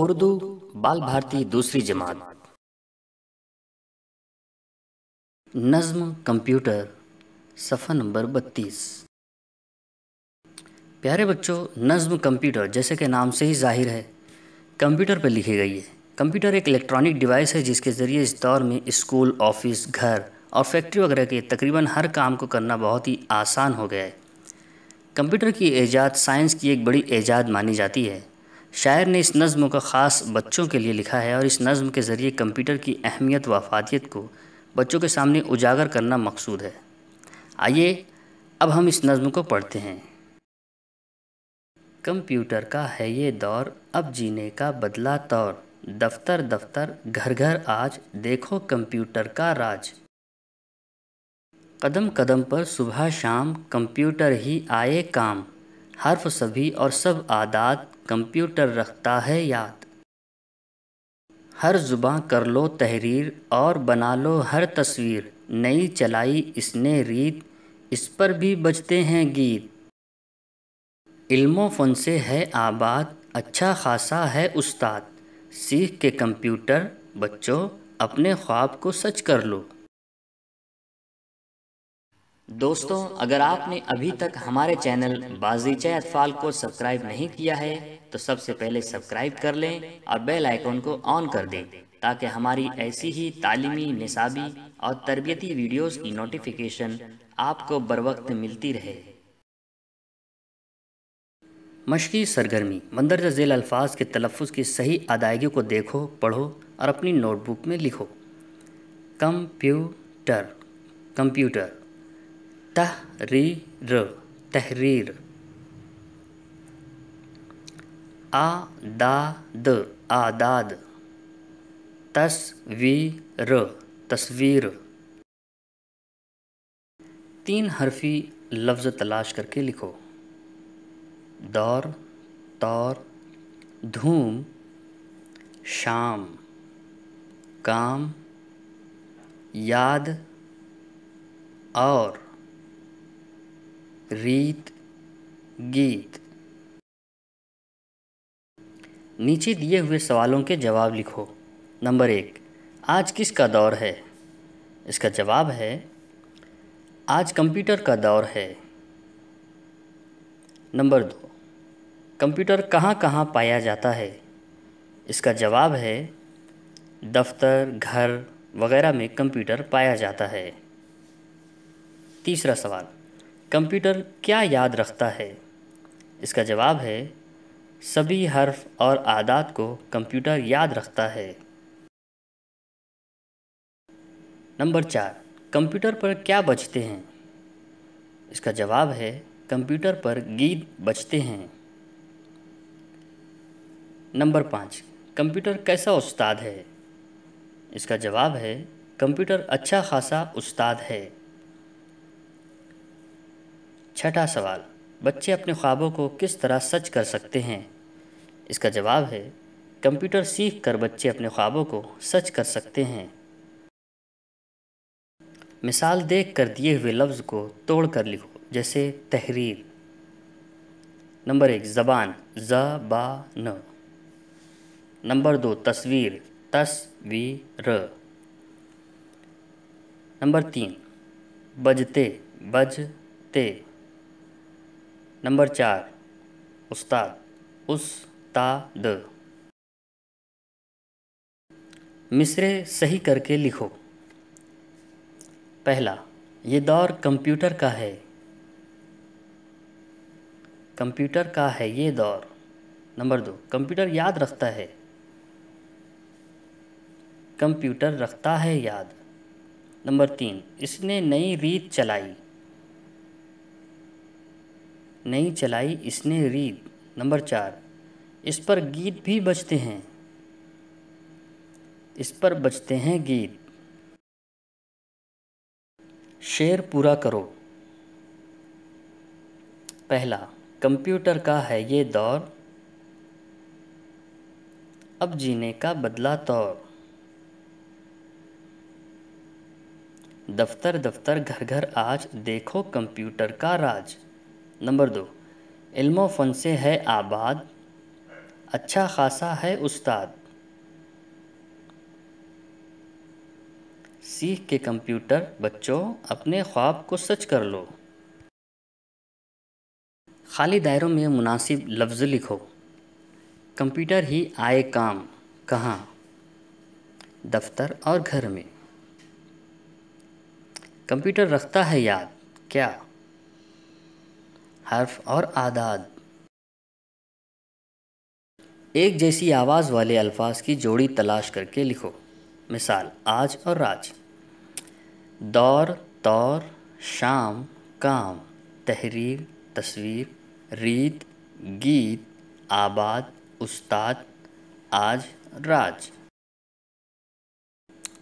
اردو بال بھارتی دوسری جماعت نظم کمپیوٹر صفحہ نمبر 32۔ پیارے بچوں، نظم کمپیوٹر جیسے کہ نام سے ہی ظاہر ہے کمپیوٹر پر لکھی گئی ہے۔ کمپیوٹر ایک الیکٹرانک ڈیوائس ہے جس کے ذریعے اس دور میں اسکول، آفس، گھر اور فیکٹری وغیرہ کے تقریباً ہر کام کو کرنا بہت ہی آسان ہو گیا ہے۔ کمپیوٹر کی ایجاد سائنس کی ایک بڑی ایجاد مانی جاتی ہے۔ شاعر نے اس نظم کو خاص بچوں کے لیے لکھا ہے اور اس نظم کے ذریعے کمپیوٹر کی اہمیت و افادیت کو بچوں کے سامنے اجاگر کرنا مقصود ہے۔ آئیے اب ہم اس نظم کو پڑھتے ہیں۔ کمپیوٹر کا ہے یہ دور، اب جینے کا بدلا طور، دفتر دفتر گھر گھر آج، دیکھو کمپیوٹر کا راج۔ قدم قدم پر صبح شام کمپیوٹر ہی آئے کام، حرف سبھی اور سب اعداد کمپیوٹر رکھتا ہے یاد۔ ہر زباں کر لو تحریر اور بنا لو ہر تصویر، نئی چلائی اس نے ریت، اس پر بھی بجتے ہیں گیت۔ علم و فن سے ہے آباد، اچھا خاصا ہے استاد، سیکھ کے کمپیوٹر بچوں اپنے خواب کو سچ کر لو۔ دوستوں، اگر آپ نے ابھی تک ہمارے چینل بازیچہ اطفال کو سبسکرائب نہیں کیا ہے تو سب سے پہلے سبسکرائب کر لیں اور بیل آئیکن کو آن کر دیں تاکہ ہماری ایسی ہی تعلیمی، نصابی اور تربیتی ویڈیوز کی نوٹیفیکیشن آپ کو بروقت ملتی رہے۔ مشقی سرگرمی: مندرجہ ذیل الفاظ کے تلفظ کی صحیح ادائیگی کو دیکھو، پڑھو اور اپنی نوٹ بک میں لکھو۔ Computer, computer. تحریر، تحریر۔ اعداد، اعداد۔ تصویر، تصویر۔ تین حرفی لفظ تلاش کر کے لکھو۔ دور، طور، دھوم، شام، کام، یاد اور، ریت، گیت۔ نیچے دیے ہوئے سوالوں کے جواب لکھو۔ نمبر 1، آج کس کا دور ہے؟ اس کا جواب ہے آج کمپیوٹر کا دور ہے۔ نمبر 2، کمپیوٹر کہاں کہاں پایا جاتا ہے؟ اس کا جواب ہے دفتر، گھر وغیرہ میں کمپیوٹر پایا جاتا ہے۔ تیسرا سوال، کمپیوٹر کیا یاد رکھتا ہے؟ اس کا جواب ہے سبھی حرف اور اعداد کو کمپیوٹر یاد رکھتا ہے۔ نمبر 4، کمپیوٹر پر کیا بجتے ہیں؟ اس کا جواب ہے کمپیوٹر پر گیت بجتے ہیں۔ نمبر 5، کمپیوٹر کیسا استاد ہے؟ اس کا جواب ہے کمپیوٹر اچھا خاصا استاد ہے۔ چھٹا سوال، بچے اپنے خوابوں کو کس طرح سچ کر سکتے ہیں؟ اس کا جواب ہے کمپیوٹر سیکھ کر بچے اپنے خوابوں کو سچ کر سکتے ہیں۔ مثال دیکھ کر دیے ہوئے لفظ کو توڑ کر لکھو، جیسے تحریر۔ نمبر 1، زبان، زبان۔ نمبر 2، تصویر، تصویر۔ نمبر 3، بجتے، بجتے۔ نمبر 4، استاد، استاد۔ مصرعے صحیح کر کے لکھو۔ پہلا، یہ دور کمپیوٹر کا ہے۔ کمپیوٹر کا ہے یہ دور۔ نمبر 2، کمپیوٹر یاد رکھتا ہے۔ کمپیوٹر رکھتا ہے یاد۔ نمبر 3، اس نے نئی ریت چلائی۔ نئی چلائی اس نے ریت۔ نمبر 4، اس پر گیت بھی بجتے ہیں۔ اس پر بجتے ہیں گیت۔ شعر پورا کرو۔ پہلا، کمپیوٹر کا ہے یہ دور، اب جینے کا بدلا طور، دفتر دفتر گھر گھر آج، دیکھو کمپیوٹر کا راج۔ نمبر 2، علم و فن سے ہے آباد، اچھا خاصا ہے استاد۔ سیکھ کے کمپیوٹر بچوں اپنے خواب کو سچ کر لو۔ خالی دائروں میں مناسب لفظ لکھو۔ کمپیوٹر ہی آئے کام کہاں؟ دفتر اور گھر میں۔ کمپیوٹر رکھتا ہے یاد کیا؟ حرف اور اعداد۔ ایک جیسی آواز والے الفاظ کی جوڑی تلاش کر کے لکھو۔ مثال آج اور راج۔ دور، طور، شام، کام، تحریر، تصویر، ریت، گیت، آباد، استاد، آج، راج۔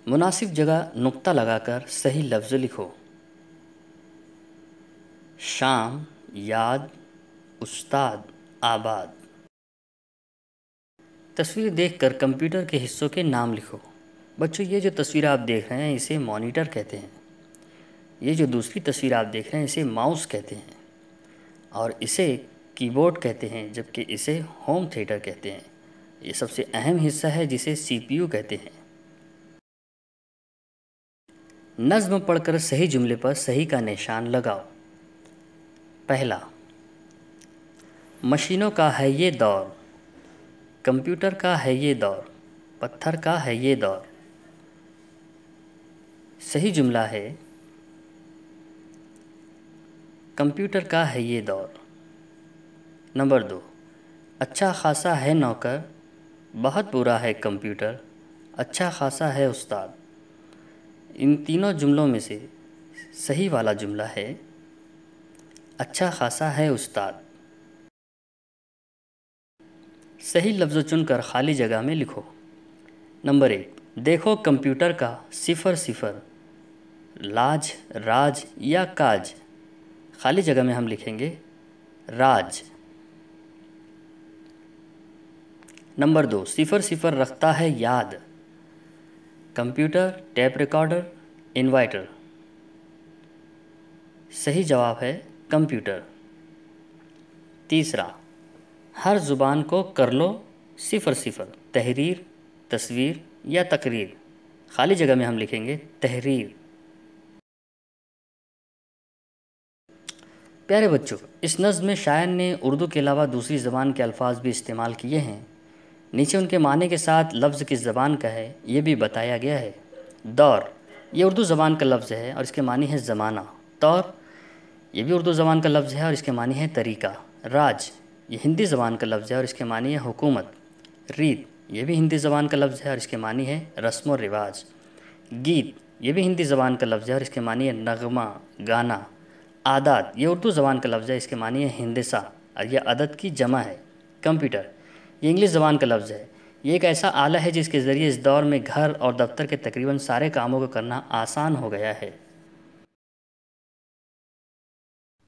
مناسب جگہ نقطہ لگا کر صحیح لفظ لکھو۔ شام، یاد، استاد، آباد۔ تصویر دیکھ کر کمپیوٹر کے حصوں کے نام لکھو۔ بچوں یہ جو تصویر آپ دیکھ رہے ہیں اسے مانیٹر کہتے ہیں۔ یہ جو دوسری تصویر آپ دیکھ رہے ہیں اسے ماؤس کہتے ہیں، اور اسے کی بورڈ کہتے ہیں، جبکہ اسے ہوم تھیٹر کہتے ہیں۔ یہ سب سے اہم حصہ ہے جسے سی پی یو کہتے ہیں۔ نظم پڑھ کر صحیح جملے پر صحیح کا نشان لگاؤ۔ پہلا، مشینوں کا ہے یہ دور، کمپیوٹر کا ہے یہ دور، پتھر کا ہے یہ دور۔ صحیح جملہ ہے کمپیوٹر کا ہے یہ دور۔ نمبر 2، اچھا خاصا ہے نوکر، بہت برا ہے کمپیوٹر، اچھا خاصا ہے استاد۔ ان تینوں جملوں میں سے صحیح والا جملہ ہے اچھا خاصا ہے استاد۔ صحیح لفظ چن کر خالی جگہ میں لکھو۔ نمبر 1، دیکھو کمپیوٹر کا 0 لاج، راج یا کاج۔ خالی جگہ میں ہم لکھیں گے راج۔ نمبر 2، 0 رکھتا ہے یاد، کمپیوٹر، ٹیپ ریکارڈر، انورٹر۔ صحیح جواب ہے کمپیوٹر۔ تیسرا، ہر زبان کو کر لو 0 تحریر، تصویر یا تقریر۔ خالی جگہ میں ہم لکھیں گے تحریر۔ پیارے بچوں، اس نظم میں شاعر نے اردو کے علاوہ دوسری زبان کے الفاظ بھی استعمال کیے ہیں۔ نیچے ان کے معنی کے ساتھ لفظ کس زبان کا ہے یہ بھی بتایا گیا ہے۔ دور، یہ اردو زبان کا لفظ ہے اور اس کے معنی ہے زمانہ۔ طور، یہ بھی اردو زبان کا لفظ ہے اور اس کے معنی ہے طریقہ۔ راج، یہ ہندی زبان کا لفظ ہے اور اس کے معنی ہے حکومت۔ ریت، یہ بھی ہندی زبان کا لفظ ہے اور اس کے معنی ہے رسم و رواج۔ گیت، یہ بھی ہندی زبان کا لفظ ہے اور اس کے معنی ہے نغمہ، گانا۔ عادات، یہ اردو زبان کا لفظ ہے، اس کے معنی ہے ہندسہ اور یہ عدد کی جمع ہے۔ کمپیوٹر، یہ انگلش زبان کا لفظ ہے۔ یہ ایک ایسا آلہ ہے جس کے ذریعے اس دور میں گھر اور دفتر کے تقریباً سارے کاموں کو کرنا آسان ہو گیا ہے۔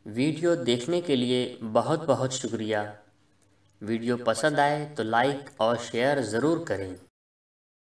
ویڈیو دیکھنے کے لیے بہت بہت شکریہ۔ ویڈیو پسند آئے تو لائک اور شیئر ضرور کریں۔